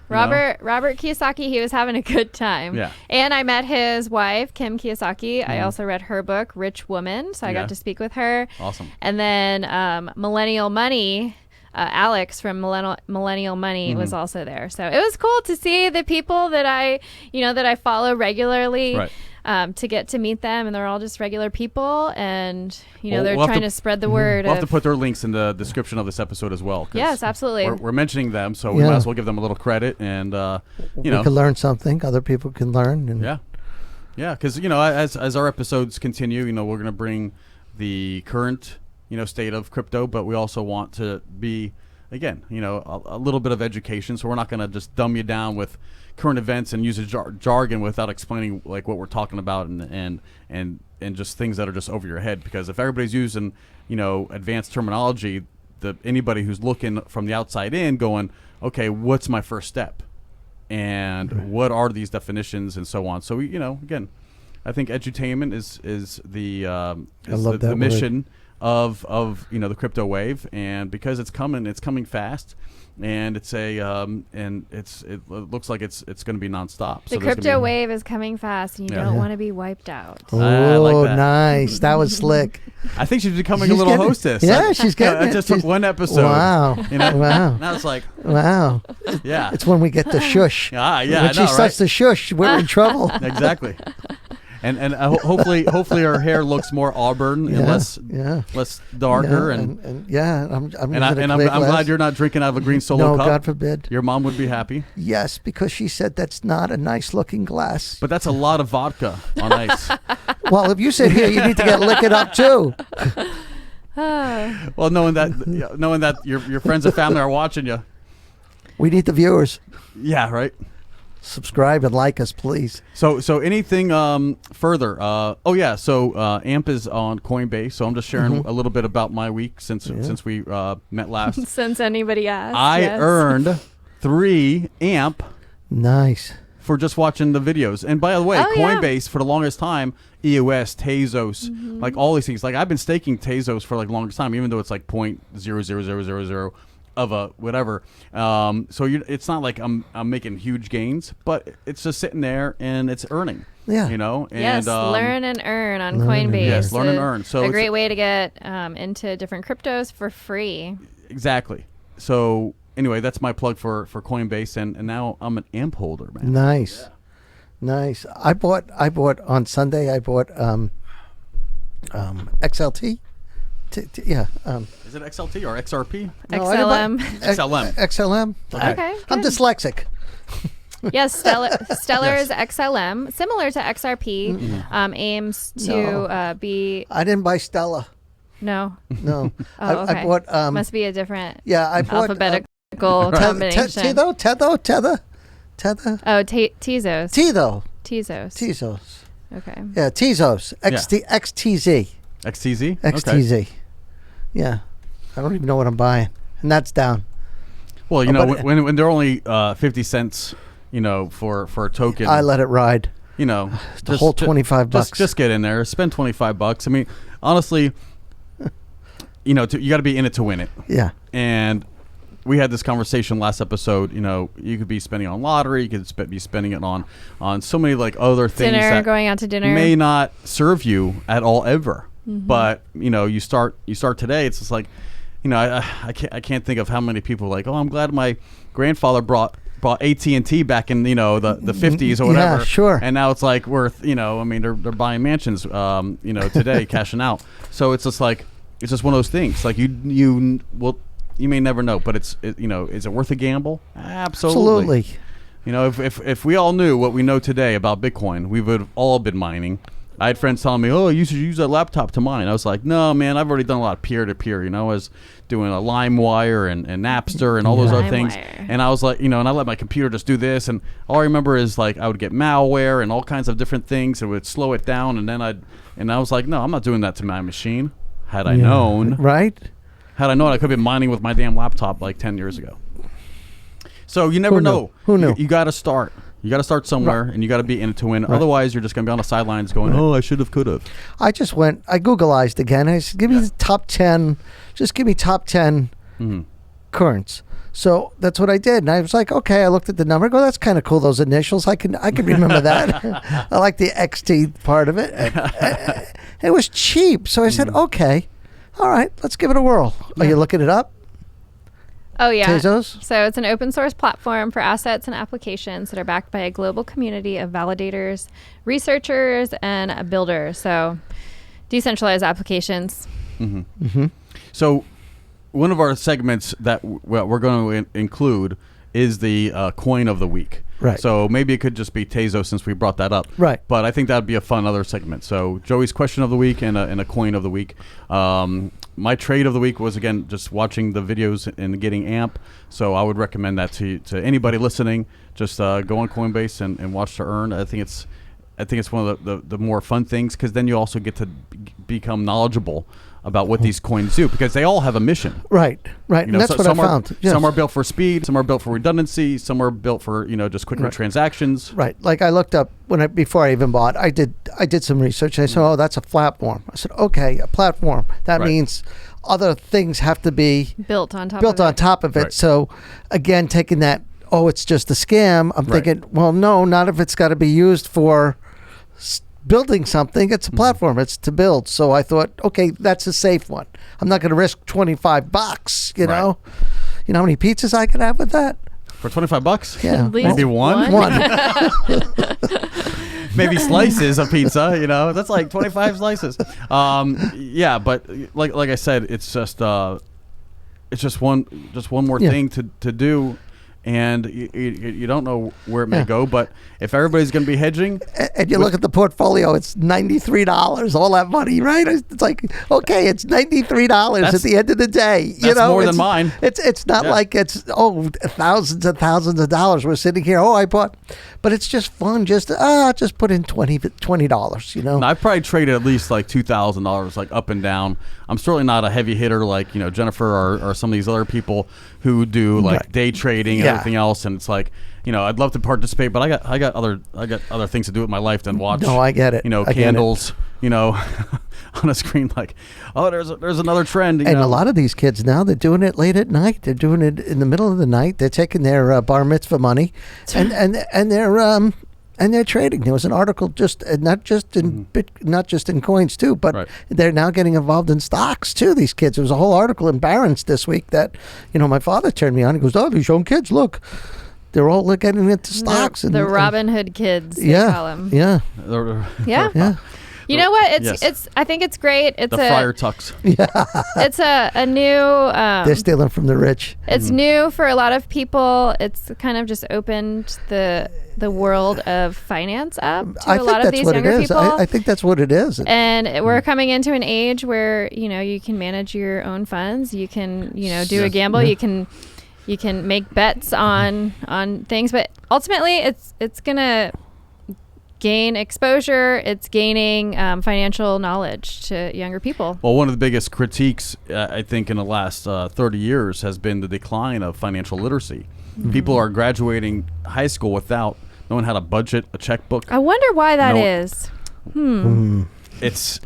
Robert Kiyosaki, he was having a good time. And I met his wife, Kim Kiyosaki. I also read her book, Rich Woman, so I got to speak with her. Awesome. And then Millennial Money, Alex from Millennial Money was also there. So it was cool to see the people that I follow regularly. Right. to get to meet them, and they're all just regular people, and they're we'll trying to spread the word. We'll have to put their links in the description of this episode as well. Yes, absolutely. We're mentioning them, so we might as well give them a little credit, and we can learn something. Other people can learn. And yeah, because as our episodes continue, we're going to bring the current state of crypto, but we also want to be, again, a little bit of education. So we're not going to just dumb you down with current events and use a jargon without explaining like what we're talking about and just things that are just over your head. Because if everybody's using advanced terminology, anybody who's looking from the outside in going, okay, what's my first step, and what are these definitions and so on. So again, I think edutainment is the mission of the crypto wave, and because it's coming fast, and it looks like it's going to be nonstop. The crypto wave is coming fast, and you don't want to be wiped out. Oh, I like that. Nice! That was slick. I think she's becoming a little hostess. Yeah, she's getting it. Just took one episode. Wow! Wow! Now it's like, wow! Yeah, it's when we get the shush. Yeah. When she starts to shush, we're in trouble. Exactly. And hopefully her hair looks more auburn and less darker I'm glad you're not drinking out of a green Solo cup. No, God forbid. Your mom would be happy. Yes, because she said that's not a nice looking glass. But that's a lot of vodka on ice. Well, if you sit here, you need to lick it up too. Well, knowing that your friends and family are watching you, we need the viewers. Yeah, right. Subscribe and like us, please. So anything further? So AMP is on Coinbase. So I'm just sharing a little bit about my week since we met last. Since anybody asked, I earned 3 AMP. Nice. For just watching the videos. And by the way, Coinbase for the longest time, EOS, Tezos, like all these things. Like I've been staking Tezos for like the longest time, even though it's like 0.00000 of a whatever. So it's not like I'm making huge gains, but it's just sitting there and it's earning. Yeah. And yes, learn and earn on Coinbase. Yes, learn and earn. So a great way to get into different cryptos for free. Exactly. So anyway, that's my plug for Coinbase, and now I'm an AMP holder, man. Nice. Nice. I bought on Sunday. I bought XLT. Is it XLT or XRP? XLM. XLM. XLM. Okay. I'm dyslexic. Yes, Stellar's XLM, similar to XRP, aims to be. I didn't buy Stella. No. No. Oh, okay. I bought. Must be a different. I bought alphabetical combination. Tether. Oh, Tezos. Tezos. Okay. Yeah, Tezos. XTZ. XTZ. XTZ. Okay. Yeah, I don't even know what I'm buying, and that's down. Well, when they're only 50 cents, for a token, I let it ride. The whole $25. Just get in there, spend $25. I mean, honestly, you got to be in it to win it. Yeah. And we had this conversation last episode. You could be spending on lottery, you could be spending it on so many like other things that going out to dinner may not serve you at all ever. Mm-hmm. But you start today. It's just like, I can't think of how many people are like, oh, I'm glad my grandfather brought AT&T back in the 50s or whatever. Yeah, sure. And now it's like worth they're buying mansions today, cashing out. So it's just like it's just one of those things. Like you may never know, but is it worth a gamble? Absolutely. If we all knew what we know today about Bitcoin, we would have all been mining. I had friends telling me, oh, you should use that laptop to mine. I was like, no, man, I've already done a lot of peer-to-peer, I was doing a LimeWire and Napster and all those other things. And I was like, and I let my computer just do this. And all I remember is like I would get malware and all kinds of different things. It would slow it down. And then I was like, no, I'm not doing that to my machine. Had I known. Right. Had I known, I could have been mining with my damn laptop like 10 years ago. So you never know. Who knew? You got to start. You got to start somewhere, and you got to be in it to win. Right. Otherwise, you're just going to be on the sidelines going, oh, I should have, could have. I Googleized again. I said, give me the top 10. Just give me top 10 currents. So that's what I did. And I was like, okay, I looked at the number. I go, that's kind of cool, those initials. I can remember that. I like the XT part of it. It was cheap. So I said, okay, all right, let's give it a whirl. Are you looking it up? Oh, yeah. Tezos? So it's an open source platform for assets and applications that are backed by a global community of validators, researchers, and builders. So decentralized applications. So one of our segments that we're going to include is the coin of the week. Right. So maybe it could just be Tezos since we brought that up. Right. But I think that would be a fun other segment. So Joey's question of the week and a coin of the week. My trade of the week was, again, just watching the videos and getting AMP. So I would recommend that to anybody listening. Just go on Coinbase and watch to earn. I think it's one of the more fun things, because then you also get to become knowledgeable about what these coins do, because they all have a mission. Right. And that's what I found. Yes. Some are built for speed, some are built for redundancy, some are built for just quicker transactions. Right. Like I looked up before I even bought. I did some research. I said, "Oh, that's a platform." I said, "Okay, a platform. That means other things have to be built on top of it." Right. So, again, taking that, oh, it's just a scam. I'm thinking, well, no, not if it's got to be used for building something. It's a platform. It's to build. So I thought, okay, that's a safe one. I'm not going to risk $25. You know, you know how many pizzas I could have with that for $25. Yeah, At least maybe one. Maybe slices of pizza. That's like 25 slices. Yeah, but like I said, it's just one more thing to do. And you don't know where it may go, but if everybody's going to be hedging, and you look at the portfolio, it's $93. All that money, right? It's like, okay, it's $93 at the end of the day. That's more than mine. It's not like it's thousands and thousands of dollars. We're sitting here. Oh, I bought, but it's just fun. Just put in $20. No, I've probably traded at least like $2,000, like up and down. I'm certainly not a heavy hitter like Jennifer or some of these other people who do like day trading and everything else. And it's like, I'd love to participate, but I got other things to do with my life than watch. No, I get it. Candles. On a screen, like, oh, there's another trend. And a lot of these kids now, they're doing it late at night. They're doing it in the middle of the night. They're taking their bar mitzvah money, and they're trading. There was an article not just in coins too, but they're now getting involved in stocks too. These kids. There was a whole article in Barron's this week that my father turned me on. He goes, "Oh, these young kids, look, they're all getting into stocks." The Robin Hood kids. They call them. Yeah. Yeah. You know what? It's. I think it's great. It's the Friar Tucks. Yeah. It's a new. They're stealing from the rich. It's new for a lot of people. It's kind of just opened the world of finance up to a lot of these younger people. I think that's what it is. And we're coming into an age where you can manage your own funds. You can do a gamble. You can make bets on things, but ultimately it's gonna gain exposure. It's gaining financial knowledge to younger people. Well, one of the biggest critiques, I think, in the last 30 years has been the decline of financial literacy. People are graduating high school without knowing how to budget a checkbook. I wonder why that is. It's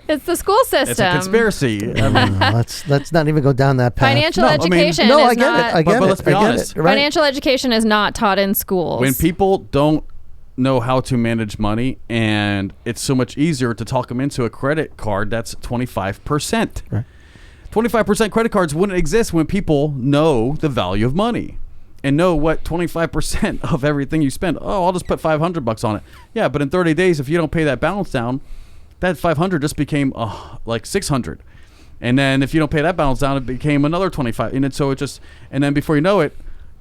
the school system. It's a conspiracy. Let's not even go down that path. Financial education. I get it. I get it. But let's be honest. Financial education is not taught in schools. When people don't know how to manage money, and it's so much easier to talk them into a credit card that's 25%. Right. 25% credit cards wouldn't exist when people know the value of money and know what 25% of everything you spend. Oh, I'll just put $500 on it. Yeah, but in 30 days, if you don't pay that balance down, that 500 just became like 600. And then if you don't pay that balance down, it became another 25. And so and then before you know it,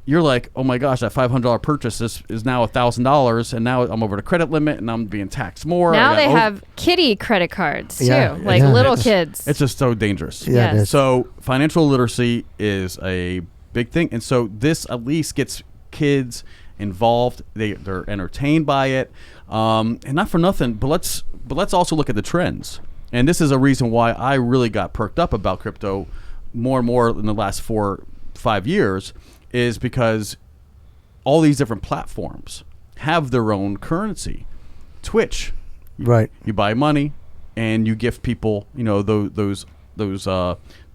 you're like, oh my gosh, that $500 purchase is now $1,000, and now I'm over the credit limit, and I'm being taxed more. Now they have kiddie credit cards too, little kids. It's just so dangerous. Yeah. Yes. So financial literacy is a big thing, and so this at least gets kids involved. They're entertained by it, and not for nothing. But let's also look at the trends, and this is a reason why I really got perked up about crypto more and more in the last 4-5 years. Is because all these different platforms have their own currency. Twitch, you buy money and you gift people, those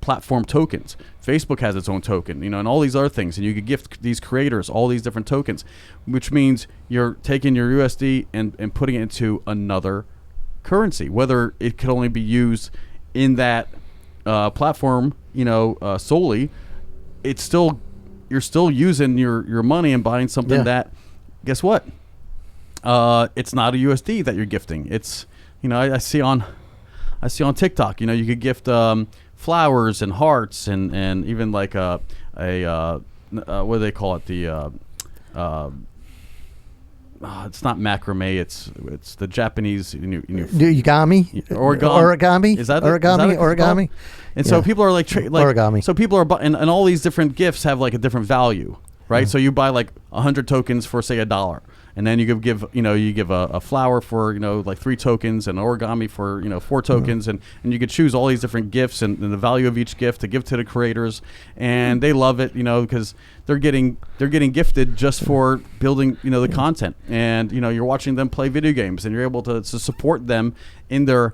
platform tokens. Facebook has its own token, and all these other things, and you could gift these creators all these different tokens, which means you're taking your USD and putting it into another currency, whether it could only be used in that platform, solely. it's still, you're still using your money and buying something that, guess what? It's not a USD that you're gifting. It's, I see on TikTok, you could gift flowers and hearts and even like what do they call it? It's not macrame. It's the Japanese origami. Origami. Is that origami? And so people are like origami. So people are and all these different gifts have like a different value, right? So you buy like 100 tokens for say $1. And then you give a flower for like 3 tokens, and origami for 4 tokens, and you could choose all these different gifts and the value of each gift to give to the creators, and they love it because they're getting gifted just for building the content, and you're watching them play video games, and you're able to support them in their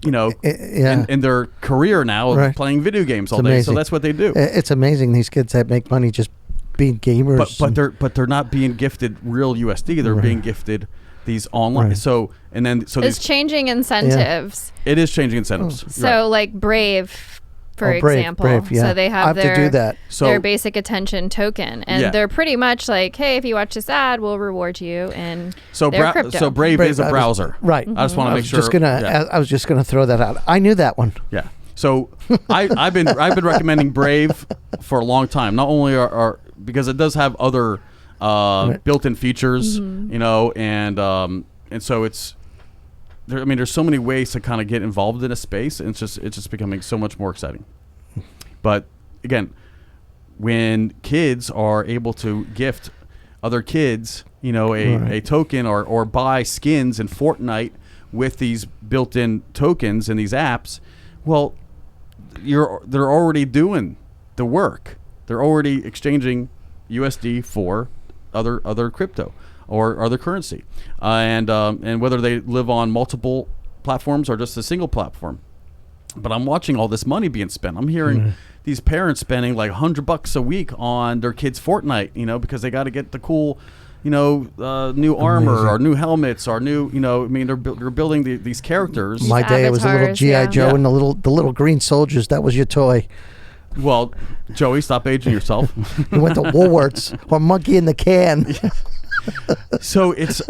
in their career now of playing video games all day. So that's what they do. It's amazing, these kids that make money just being gamers, but they're not being gifted real USD. They're being gifted these online. So it's changing incentives. It is changing incentives. So like Brave, for example. Brave, So they have to do that. Their basic attention token, and they're pretty much like, hey, if you watch this ad, we'll reward you. And so Brave is a browser, right? I just want to make sure. I was just gonna throw that out. I knew that one. Yeah. So I've been recommending Brave for a long time. Not only are because it does have other built-in features, and so it's there. I mean, there's so many ways to kind of get involved in a space, and it's just becoming so much more exciting. But again, when kids are able to gift other kids, a token or buy skins in Fortnite with these built-in tokens in these apps, well, they're already doing the work. They're already exchanging USD for other crypto or other currency, and whether they live on multiple platforms or just a single platform. But I'm watching all this money being spent. I'm hearing these parents spending like $100 a week on their kids' Fortnite, because they got to get the cool, new armor or new helmets or new, they're building these characters. My day, it was a little G.I. Joe and the little green soldiers. That was your toy. Well, Joey, stop aging yourself. You went to Woolworths or Monkey in the Can. So it's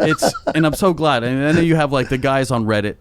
and I'm so glad. And then you have like the guys on Reddit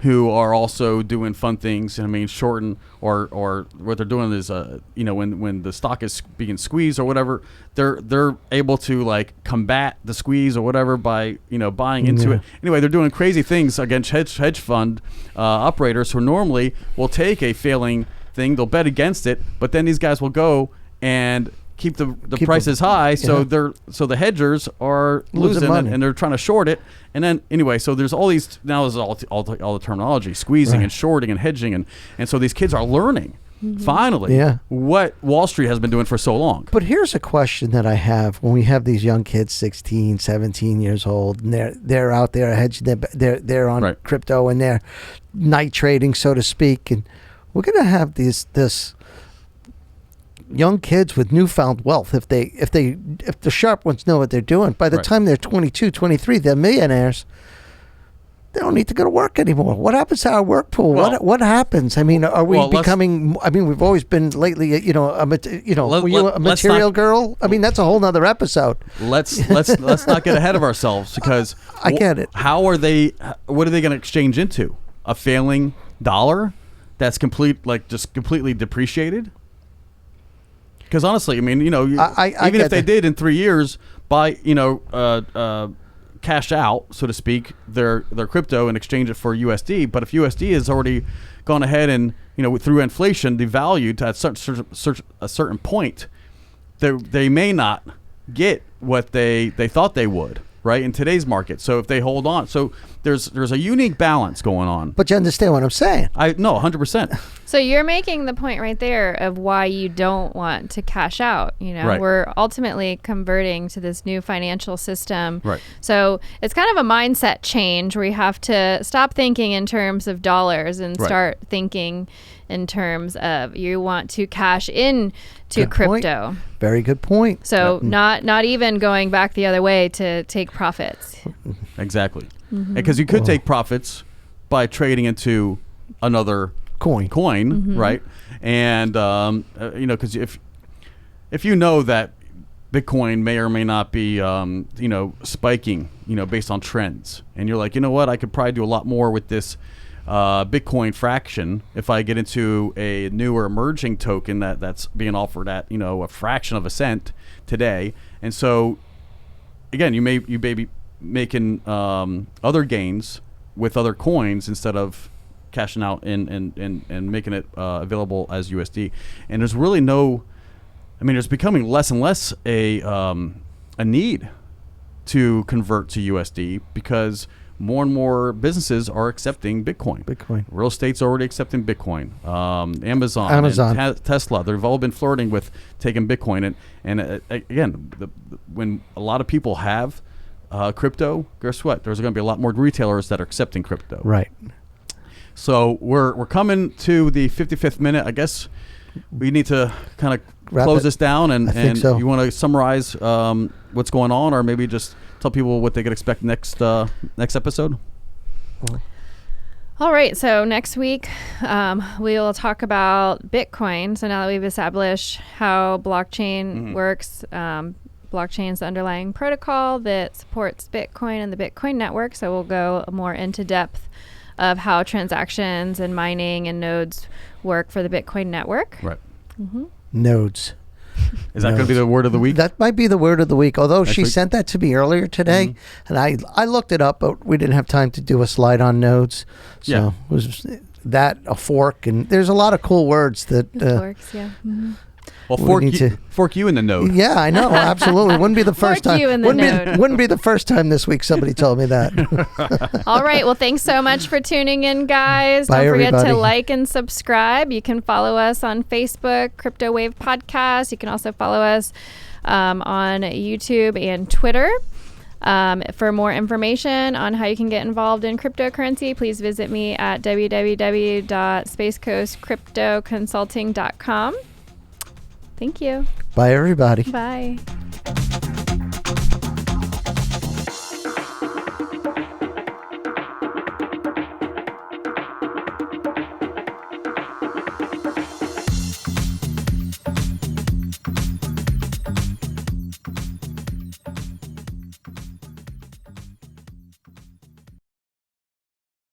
who are also doing fun things. I mean, shorten or what they're doing is when the stock is being squeezed or whatever, they're able to like combat the squeeze or whatever by buying into it. Anyway, they're doing crazy things against hedge fund operators who normally will take a failing thing, they'll bet against it, but then these guys will go and keep the prices high, so the hedgers are losing it, and they're trying to short it. And then anyway, so there's all these, now there's all the terminology, squeezing and shorting and hedging, and so these kids are learning finally what Wall Street has been doing for so long. But here's a question that I have when we have these young kids, 16, 17 years old, and they're out there hedging, they're on crypto, and they're night trading, so to speak, and we're going to have this young kids with newfound wealth. If the sharp ones know what they're doing, by the time they're 22, 23, they're millionaires. They don't need to go to work anymore. What happens to our work pool? What happens? I mean, are we becoming? I mean, we've always been lately. Were you a material girl? I mean, that's a whole nother episode. Let's not get ahead of ourselves, because I get it. How are they? What are they going to exchange into? A failing dollar that's completely depreciated? Because honestly, I mean, even if they did in 3 years buy, cash out, so to speak, their crypto and exchange it for USD. But if USD has already gone ahead and through inflation devalued to a certain point, they may not get what they thought they would, right, in today's market. So if they hold on, so there's a unique balance going on. But you understand what I'm saying? No, 100%. So you're making the point right there of why you don't want to cash out. We're ultimately converting to this new financial system. Right. So it's kind of a mindset change where you have to stop thinking in terms of dollars and start thinking in terms of you want to cash in to crypto. Point. Very good point. So not even going back the other way to take profits. Exactly. Because you could take profits by trading into another coin, right? And because if you know that Bitcoin may or may not be, spiking, based on trends, and you're like, you know what, I could probably do a lot more with this Bitcoin fraction if I get into a newer emerging token that's being offered at, a fraction of a cent today. And so, again, you may be making other gains with other coins instead of cashing out and making it available as USD. And there's really there's becoming less and less a need to convert to USD because more and more businesses are accepting Bitcoin. Real estate's already accepting Bitcoin. Amazon. And Tesla, they've all been flirting with taking Bitcoin. And again, when a lot of people have crypto, guess what? There's going to be a lot more retailers that are accepting crypto. Right. So we're coming to the 55th minute. I guess we need to kind of close this down, and so. You want to summarize what's going on, or maybe just tell people what they could expect next episode? All right, so next week we will talk about Bitcoin. So now that we've established how blockchain works, blockchain is the underlying protocol that supports Bitcoin and the Bitcoin network. So we'll go more into depth of how transactions and mining and nodes work for the Bitcoin network. Right. Nodes. Is that going to be the word of the week? That might be the word of the week. Although she sent that to me earlier today, and I looked it up, but we didn't have time to do a slide on nodes. So it was that, a fork, and there's a lot of cool words that forks, yeah. Well, fork you in the node. Yeah, I know, absolutely. Wouldn't be the first Fork time. you in the node. Wouldn't be the first time this week somebody told me that. All right. Well, thanks so much for tuning in, guys. Bye, Don't forget everybody. to like and subscribe. You can follow us on Facebook, Crypto Wave Podcast. You can also follow us on YouTube and Twitter. For more information on how you can get involved in cryptocurrency, please visit me at www.spacecoastcryptoconsulting.com. Thank you. Bye, everybody. Bye.